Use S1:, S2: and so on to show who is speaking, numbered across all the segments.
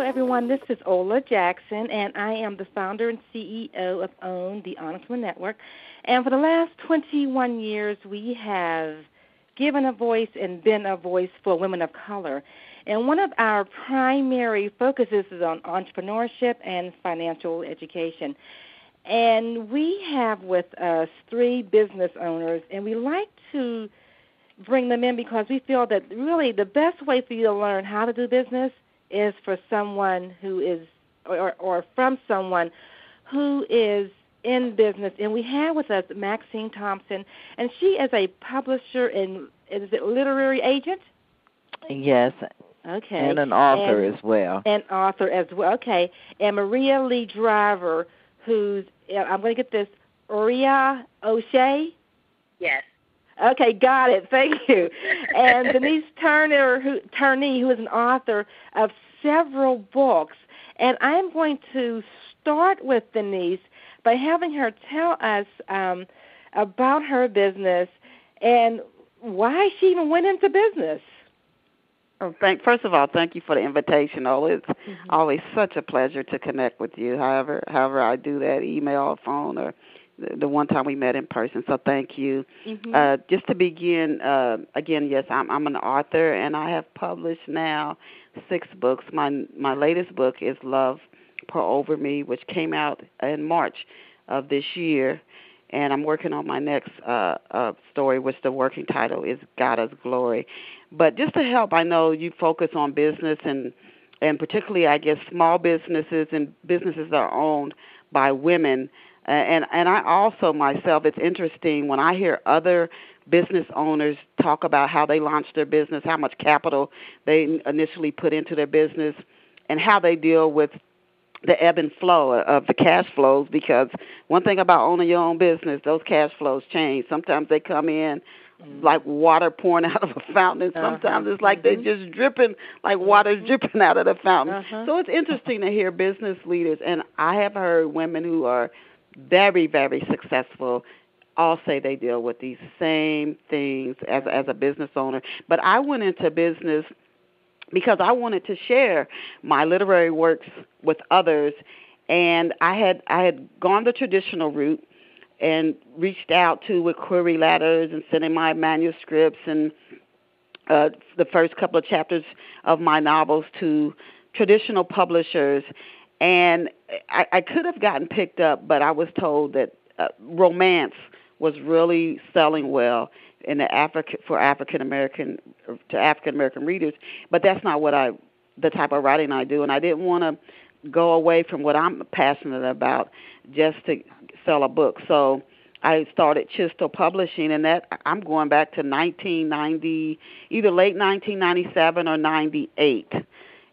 S1: everyone. This is Ola Jackson, and I am the founder and CEO of OWN, the Honest Woman Network. And for the last 21 years, we have given a voice and been a voice for women of color. And one of our primary focuses is on entrepreneurship and financial education. And we have with us 3 business owners, and we like to bring them in because we feel that really the best way for you to learn how to do business is for someone who is, or from someone who is in business. And we have with us Maxine Thompson, and she is a publisher and is it literary agent?
S2: Yes.
S1: Okay.
S2: And an author as well.
S1: An author as well. Okay. And Maria Lee Driver, who's, I'm going to get this, Uriah O'Shea?
S3: Yes.
S1: Okay, got it. Thank you. And Denise Turney, who is an author of several books. And I'm going to start with Denise by having her tell us about her business and why she even went into business.
S4: First of all, thank you for the invitation, Ola. It's always such a pleasure to connect with you. However I do that, email or phone, or the one time we met in person. So thank you. Just to begin, again, yes, I'm an author, and I have published now 6 books. My latest book is Love Pour Over Me, which came out in March of this year. And I'm working on my next story, which the working title is God is Glory. But just to help, I know you focus on business and particularly, I guess, small businesses and businesses that are owned by women. And I also myself, it's interesting when I hear other business owners talk about how they launched their business, how much capital they initially put into their business, and how they deal with the ebb and flow of the cash flows, because one thing about owning your own business, those cash flows change. Sometimes they come in like water pouring out of a fountain, and sometimes it's like they're just dripping, like water's dripping out of the fountain. So it's interesting to hear business leaders, and I have heard women who are very, very successful all say they deal with these same things as a business owner. But I went into business because I wanted to share my literary works with others, and I had gone the traditional route and reached out with query letters and sending my manuscripts and the first couple of chapters of my novels to traditional publishers. And I could have gotten picked up, but I was told that romance was really selling well in for African American readers, but that's not the type of writing I do, and I didn't want to go away from what I'm passionate about just to sell a book. So I started Chistel Publishing, and that I'm going back to 1990, either late 1997 or 98,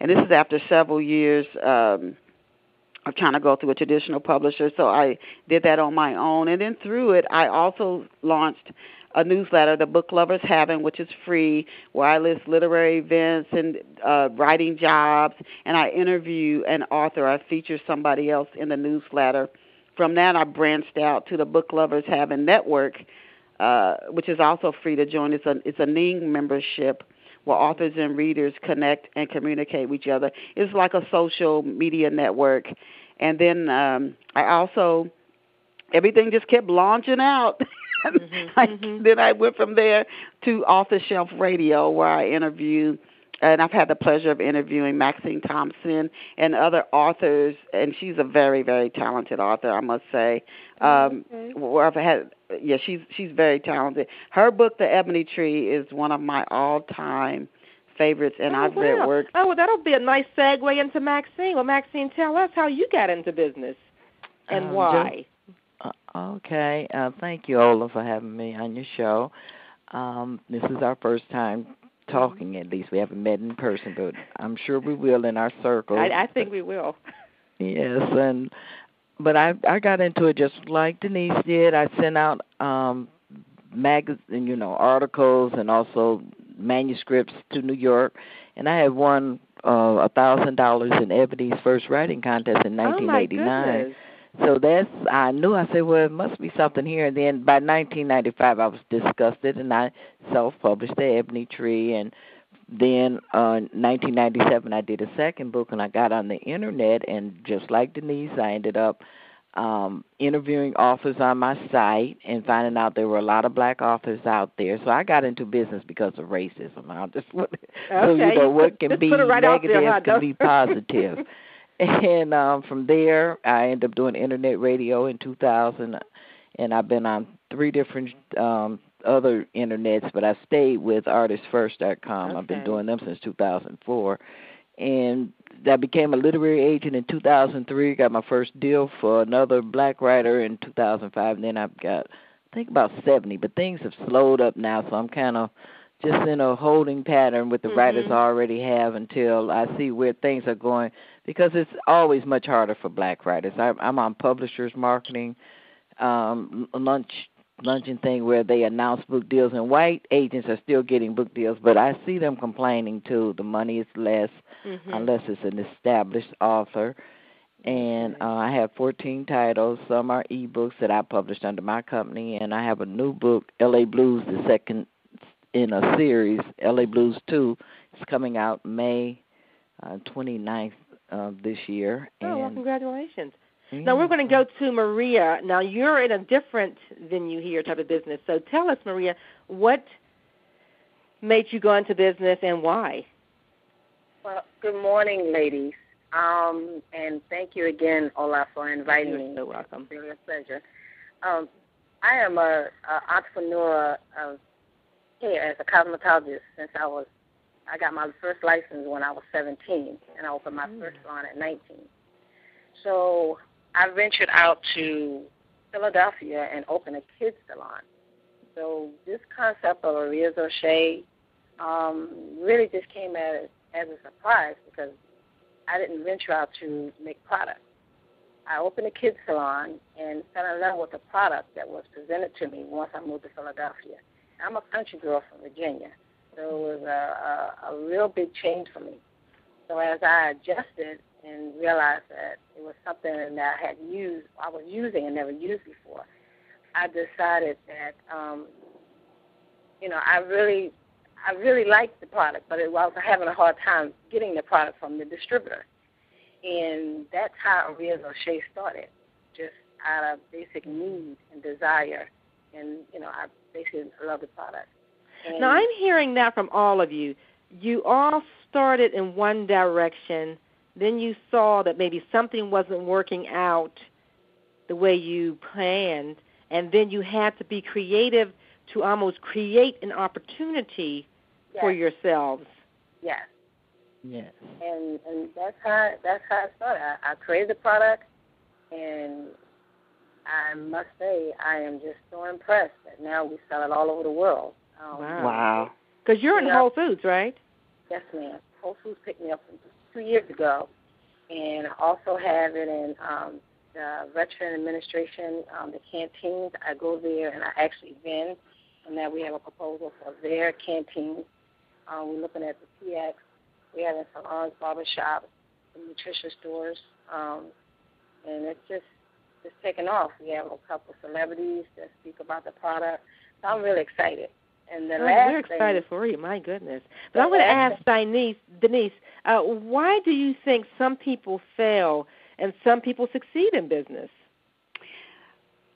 S4: and this is after several years of trying to go through a traditional publisher. So I did that on my own, and then through it, I also launched a newsletter, The Book Lovers Haven, which is free, where I list literary events and writing jobs, and I interview an author. I feature somebody else in the newsletter. From that, I branched out to the Book Lovers Haven Network, which is also free to join. It's a Ning membership where authors and readers connect and communicate with each other. It's like a social media network. And then I also, everything just kept launching out. Then I went from there to Off the Shelf Radio, where I interview, and I've had the pleasure of interviewing Maxine Thompson and other authors, and she's a very, very talented author, I must say. Where I've had, she's very talented. Her book, The Ebony Tree, is one of my all-time favorites, and I've read work.
S1: Oh, well, that'll be a nice segue into Maxine. Well, Maxine, tell us how you got into business and why.
S2: Okay. Thank you, Ola, for having me on your show. This is our first time talking, at least. We haven't met in person, but I'm sure we will in our circle.
S1: I think we will.
S2: Yes, but I got into it just like Denise did. I sent out magazine, articles and also manuscripts to New York, and I had won $1,000 in Ebony's first writing contest in 1989.
S1: Oh, my goodness.
S2: So I said, well, it must be something here. And then by 1995, I was disgusted, and I self-published The Ebony Tree. And then, 1997, I did a second book, and I got on the internet, and just like Denise, I ended up interviewing authors on my site and finding out there were a lot of black authors out there. So I got into business because of racism. I just so what can be negative can be positive. And from there, I ended up doing internet radio in 2000, and I've been on 3 different other internets, but I stayed with artistfirst.com.
S1: Okay.
S2: I've been doing them since 2004. And I became a literary agent in 2003, got my first deal for another black writer in 2005, and then I've got, I think, about 70. But things have slowed up now, so I'm kind of just in a holding pattern with the writers I already have until I see where things are going, because it's always much harder for black writers. I'm on Publishers Marketing, luncheon thing where they announce book deals, and white agents are still getting book deals, but I see them complaining too. The money is less unless it's an established author. And I have 14 titles. Some are ebooks that I published under my company, and I have a new book, L.A. Blues, the second in a series, L.A. Blues 2. It's coming out May 29th this year.
S1: Oh, well, congratulations. Now, we're going to go to Maria. Now, you're in a different venue here type of business. So tell us, Maria, what made you go into business and why?
S3: Well, good morning, ladies. And thank you again, Ola, for inviting me.
S1: You're so welcome.
S3: It's really a pleasure. I am an entrepreneur here as a cosmetologist since I got my first license when I was 17, and I opened my first salon at 19. So I ventured out to Philadelphia and opened a kids salon. So this concept of Maria's O'Shea really just came as a surprise, because I didn't venture out to make products. I opened a kids salon and fell in love with the product that was presented to me once I moved to Philadelphia. I'm a country girl from Virginia, so it was a real big change for me. So as I adjusted and realized that it was something that I was using and never used before, I decided that, I really liked the product, but I was having a hard time getting the product from the distributor. And that's how Maria's O'Shea started, just out of basic need and desire. And, I basically love the product. And
S1: now, I'm hearing that from all of you. You all started in one direction, then you saw that maybe something wasn't working out the way you planned, and then you had to be creative to almost create an opportunity for yourselves.
S3: Yes.
S2: Yes.
S3: And that's how it started. I created the product, and I must say I am just so impressed that now we sell it all over the world.
S2: Wow.
S1: Because you're in Whole Foods, right?
S3: Yes, ma'am. Whole Foods picked me up 2 years ago, and I also have it in the Veteran Administration, the canteens. I go there and I actually vend, and now we have a proposal for their canteens. We're looking at the PX. We have in salons, barbershops, nutrition stores, and it's just taken off. We have a couple celebrities that speak about the product. So I'm really excited. And
S1: we're excited for you, my goodness. But I'm going to ask Denise, why do you think some people fail and some people succeed in business?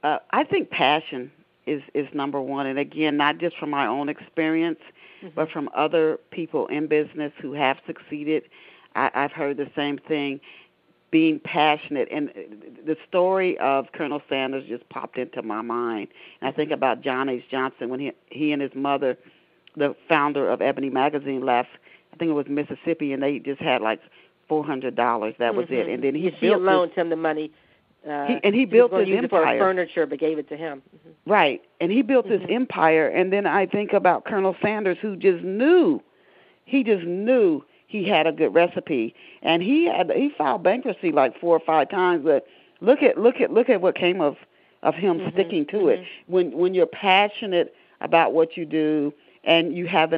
S4: I think passion is number one. And, again, not just from my own experience, but from other people in business who have succeeded. I've heard the same thing, being passionate. And the story of Colonel Sanders just popped into my mind. And I think about John H. Johnson when he and his mother, the founder of Ebony Magazine, left, I think it was Mississippi, and they just had like $400. That was it. And then
S1: she loaned him the money.
S4: He built his
S1: empire.
S4: For
S1: furniture, but gave it to him.
S4: Right, and he built his empire. And then I think about Colonel Sanders, who just knew. He just knew he had a good recipe, and he filed bankruptcy like 4 or 5 times. But look at what came of him sticking to it. When you're passionate about what you do, and you have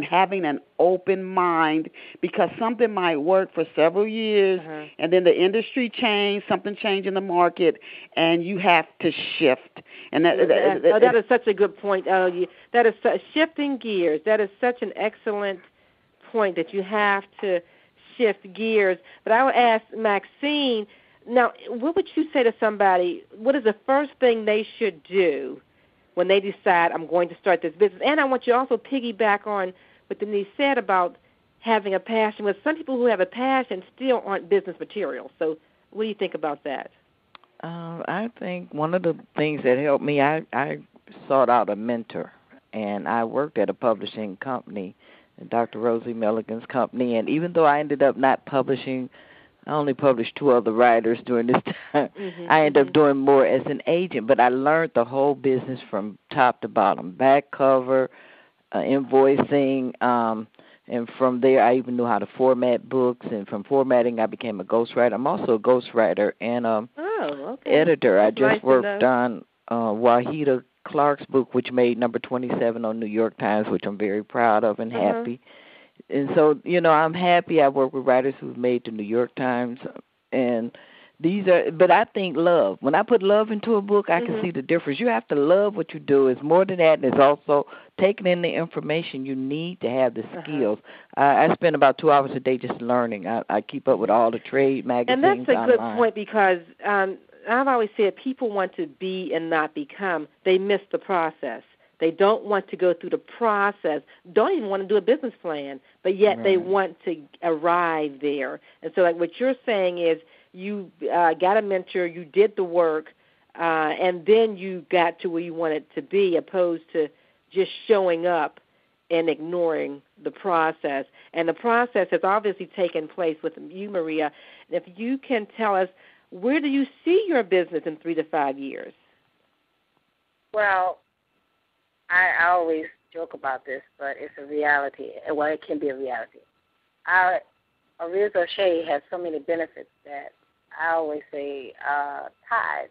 S4: having an open mind, because something might work for several years, and then the industry changed, something changed in the market, and you have to shift. And that
S1: is such a good point. That is shifting gears. That is such an excellent point that you have to shift gears. But I would ask Maxine, now, what would you say to somebody, what is the first thing they should do when they decide I'm going to start this business? And I want you to also piggyback on what Denise said about having a passion. With some people who have a passion still aren't business material. So what do you think about that?
S2: I think one of the things that helped me, I sought out a mentor, and I worked at a publishing company, Dr. Rosie Milligan's company, and even though I ended up not publishing, I only published 2 other writers during this time. I ended up doing more as an agent, but I learned the whole business from top to bottom, back cover, invoicing, and from there I even knew how to format books, and from formatting I became a ghostwriter. I'm also a ghostwriter and editor. I just worked on Wahida Clark's book, which made number 27 on New York Times, which I'm very proud of and happy. And so, I'm happy I work with writers who've made the New York Times. And but I think love. When I put love into a book, I can see the difference. You have to love what you do. It's more than that, and it's also taking in the information you need to have the skills. I spend about 2 hours a day just learning. I keep up with all the trade magazines online.
S1: And that's a good point because I've always said people want to be and not become. They miss the process. They don't want to go through the process, don't even want to do a business plan, but yet they want to arrive there. And so like what you're saying is you got a mentor, you did the work, and then you got to where you wanted to be, opposed to just showing up and ignoring the process. And the process has obviously taken place with you, Maria. If you can tell us, where do you see your business in 3 to 5 years?
S3: Well, I always joke about this, but it's a reality. Well, it can be a reality. Ariz O'Shea has so many benefits that I always say, Tide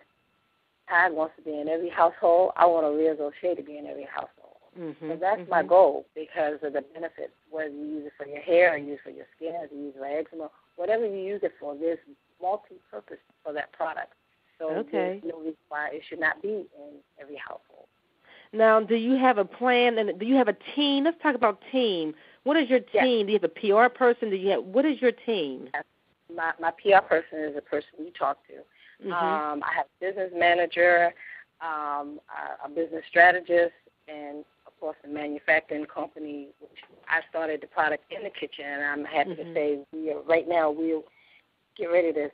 S3: wants to be in every household. I want Ariz O'Shea to be in every household. So that's my goal because of the benefits, whether you use it for your hair or use it for your skin or you use it for eczema, whatever you use it for, there's multi-purpose for that product. So there's no reason why it should not be in every household.
S1: Now, do you have a plan and do you have a team? Let's talk about team. What is your team? Do you have a PR person? What is your team?
S3: My PR person is the person you talk to. I have a business manager, a business strategist, and, of course, a manufacturing company, which I started the product in the kitchen, and I'm happy to say right now we'll get ready to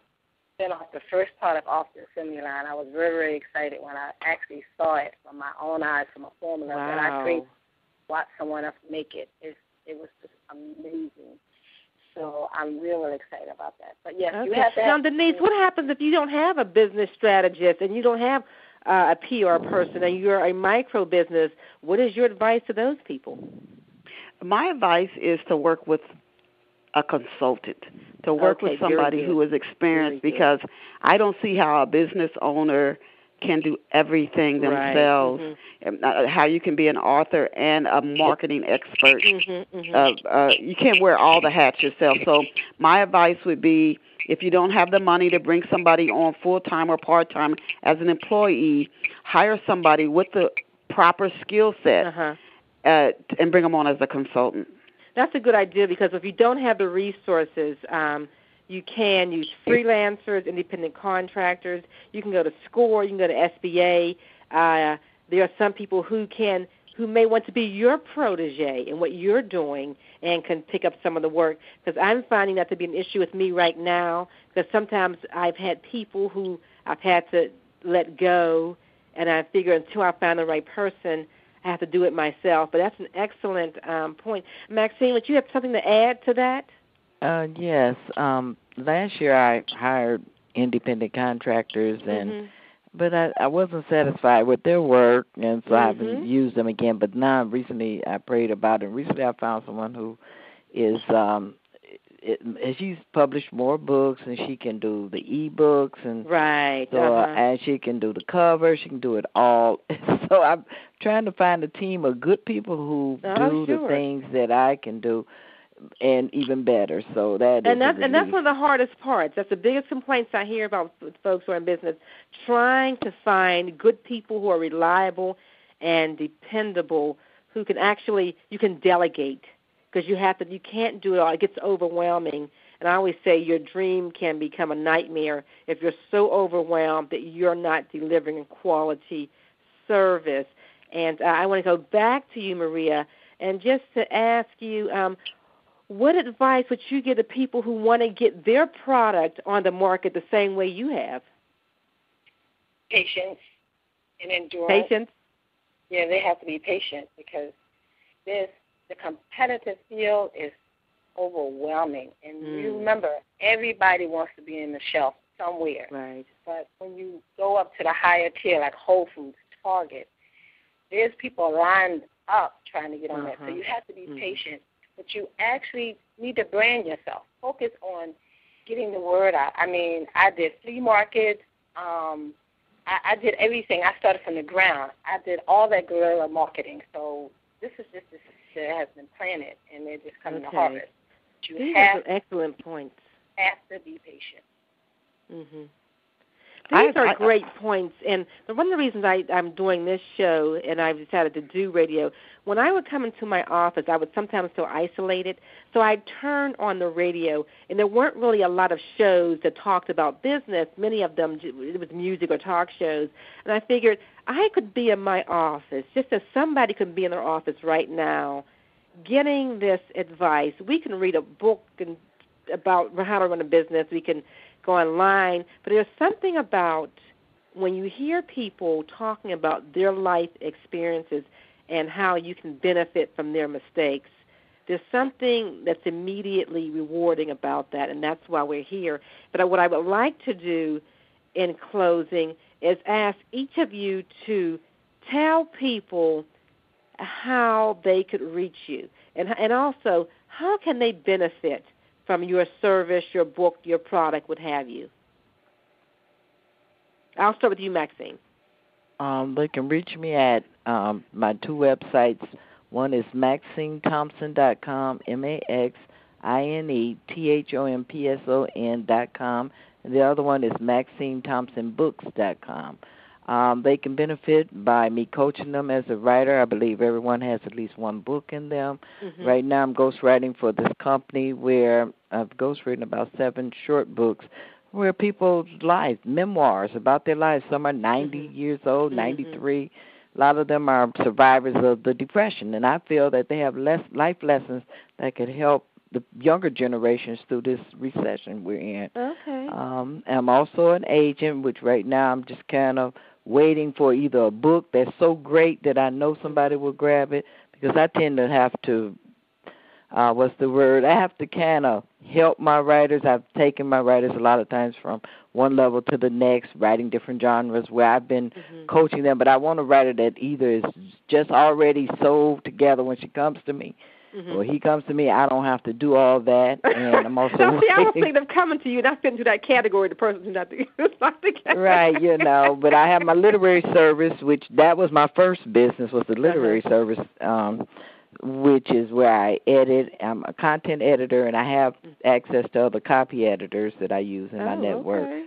S3: send off the first product off the assembly line. I was very, very excited when I actually saw it from my own eyes, from a formula that I created, watched someone else make it. It was just amazing. So I'm really excited about that. But, yes, you have that.
S1: Now, Denise, what happens if you don't have a business strategist and you don't have a PR person and you're a micro business? What is your advice to those people?
S4: My advice is to work with a consultant, to work with somebody who is experienced, because I don't see how a business owner can do everything themselves, how you can be an author and a marketing expert. You can't wear all the hats yourself. So my advice would be, if you don't have the money to bring somebody on full-time or part-time as an employee, hire somebody with the proper skill set and bring them on as a consultant.
S1: That's a good idea, because if you don't have the resources, you can use freelancers, independent contractors. You can go to SCORE. You can go to SBA. There are some people who may want to be your protege in what you're doing and can pick up some of the work, because I'm finding that to be an issue with me right now, because sometimes I've had people who I've had to let go, and I figure until I find the right person, I have to do it myself. But that's an excellent point. Maxine, would you have something to add to that?
S2: Yes. Last year I hired independent contractors, but I wasn't satisfied with their work, and so I haven't used them again. But now recently I prayed about it. Recently I found someone who is she's published more books, and she can do the e-books, and and she can do the cover. She can do it all. So I'm trying to find a team of good people who do the things that I can do, and even better. So that's one of the hardest parts. That's the biggest complaints I hear about with folks who are in business, trying to find good people who are reliable and dependable, who can you can delegate.
S1: because you can't do it all. It gets overwhelming. And I always say your dream can become a nightmare if you're so overwhelmed that you're not delivering a quality service. And I want to go back to you, Maria, and just to ask you, what advice would you give to people who want to get their product on the market the same way you have?
S3: Patience and endurance.
S1: Patience?
S3: Yeah, they have to be patient because the competitive field is overwhelming. And you remember, everybody wants to be in the shelf somewhere.
S1: Right.
S3: But when you go up to the higher tier, like Whole Foods, Target, there's people lined up trying to get on that. So you have to be patient. But you actually need to brand yourself. Focus on getting the word out. I mean, I did flea markets. I did everything. I started from the ground. I did all that guerrilla marketing. So this is just this that has been planted, and they're just coming to harvest.
S1: These are excellent points.
S3: Have to be patient.
S1: Mm-hmm. These are great points, and one of the reasons I'm doing this show and I've decided to do radio, when I would come into my office, I would sometimes feel isolated, so I'd turn on the radio, and there weren't really a lot of shows that talked about business. Many of them, it was music or talk shows, and I figured I could be in my office, just as somebody could be in their office right now, getting this advice. We can read a book about how to run a business. We can go online, but there's something about when you hear people talking about their life experiences and how you can benefit from their mistakes, there's something that's immediately rewarding about that, and that's why we're here. But what I would like to do in closing is ask each of you to tell people how they could reach you, and also how can they benefit from your service, your book, your product, what have you. I'll start with you, Maxine.
S2: They can reach me at my two websites. One is MaxineThompson.com, MaxineThompson.com, and the other one is MaxineThompsonBooks.com. They can benefit by me coaching them as a writer. I believe everyone has at least one book in them. Mm-hmm. Right now I'm ghostwriting for this company where I've ghostwritten about 7 short books where people's lives, memoirs about their lives. Some are 90 years old, 93. A lot of them are survivors of the Depression, and I feel that they have life lessons that could help the younger generations through this recession we're in.
S1: Okay.
S2: I'm also an agent, which right now I'm just kind of waiting for either a book that's so great that I know somebody will grab it, because I tend to have to, I have to kind of help my writers. I've taken my writers a lot of times from one level to the next, writing different genres where I've been coaching them, but I want a writer that either is just already sold together when she comes to me, or he comes to me. I don't have to do all that, and I'm also
S1: I was thinking of coming to you, and I fit into that category, the person who's not the category.
S2: Right, but I have my literary service, which that was my first business, was the literary service, which is where I edit. I'm a content editor, and I have access to other copy editors that I use in my network.
S1: Okay.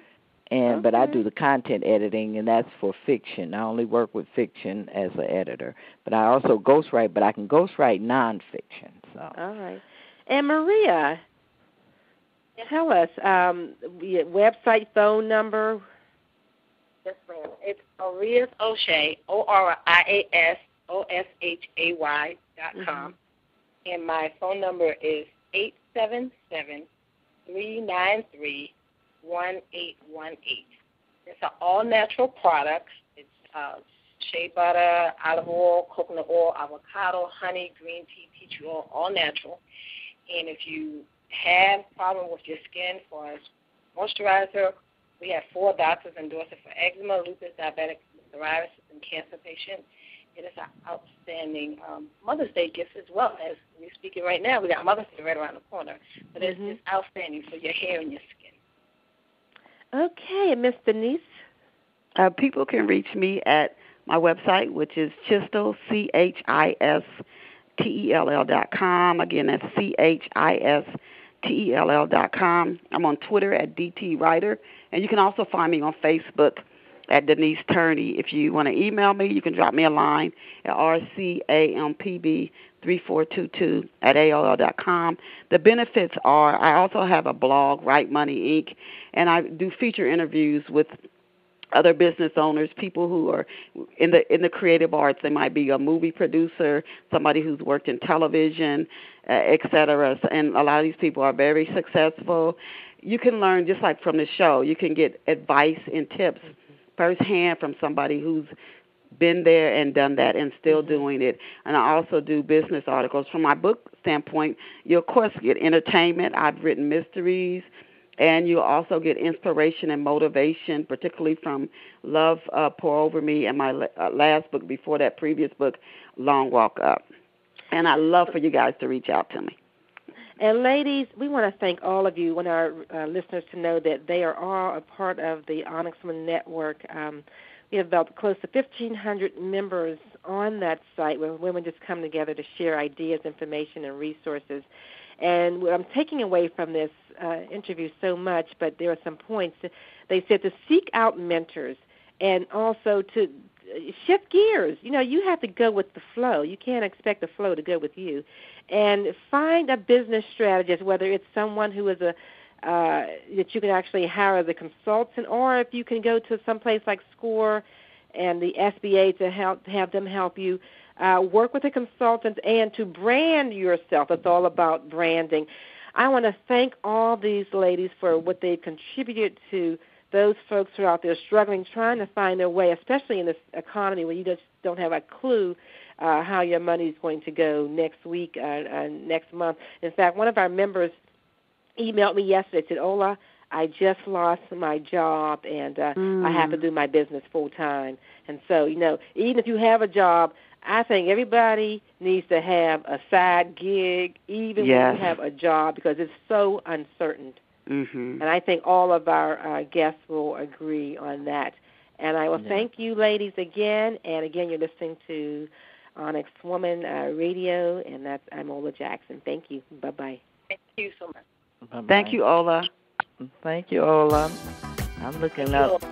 S2: But I do the content editing, and that's for fiction. I only work with fiction as an editor. But I also ghostwrite, but I can ghostwrite nonfiction. So.
S1: All right. And Maria, tell us, website, phone number.
S3: Yes, ma'am. It's Orias Oshay, ORIASOSHAY.com. And my phone number is 877-393-1818. It's an all-natural product. It's shea butter, olive oil, coconut oil, avocado, honey, green tea, tea tree oil, all natural. And if you have a problem with your skin for moisturizer, we have 4 doctors endorse it for eczema, lupus, diabetic psoriasis, and cancer patients. It is an outstanding Mother's Day gift as well. As we're speaking right now, we got Mother's Day right around the corner. But it's just outstanding for your hair and your skin.
S1: Okay, Miss Denise?
S4: People can reach me at my website, which is Chistell, CHISTELL.com. Again, that's CHISTELL.com. I'm on Twitter at DT Writer, and you can also find me on Facebook at Denise Turney. If you want to email me, you can drop me a line at rcampb3422@aol.com. The benefits are I also have a blog, Right Money Inc., and I do feature interviews with other business owners, people who are in the creative arts. They might be a movie producer, somebody who's worked in television, et cetera. And a lot of these people are very successful. You can learn, just like from the show, you can get advice and tips firsthand from somebody who's been there and done that and still doing it. And I also do business articles. From my book standpoint, you'll, of course, get entertainment. I've written mysteries. And you'll also get inspiration and motivation, particularly from Love Pour Over Me and my last book before that, previous book, Long Walk Up. And I love for you guys to reach out to me.
S1: And ladies, we want to thank all of you. We want our listeners to know that they are all a part of the Onyx Women Network. We have about close to 1,500 members on that site where women just come together to share ideas, information, and resources. And I'm taking away from this interview so much, but there are some points. They said to seek out mentors and also to shift gears. You know, you have to go with the flow. You can't expect the flow to go with you. And find a business strategist, whether it's someone who is that you can actually hire as a consultant, or if you can go to some place like SCORE and the SBA to have them help you. Work with a consultant and to brand yourself. It's all about branding. I want to thank all these ladies for what they've contributed to those folks who are out there struggling, trying to find their way, especially in this economy where you just don't have a clue how your money is going to go next week, next month. In fact, one of our members emailed me yesterday, said, Ola, I just lost my job, and I have to do my business full time. And so, you know, even if you have a job, I think everybody needs to have a side gig, even when you have a job, because it's so uncertain. And I think all of our guests will agree on that. And I will thank you, ladies, again. And again, you're listening to Onyx Woman Radio, and I'm Ola Jackson. Thank you. Bye-bye.
S3: Thank you so much.
S2: Bye-bye.
S4: Thank you, Ola.
S2: Thank you, Ola. I'm looking up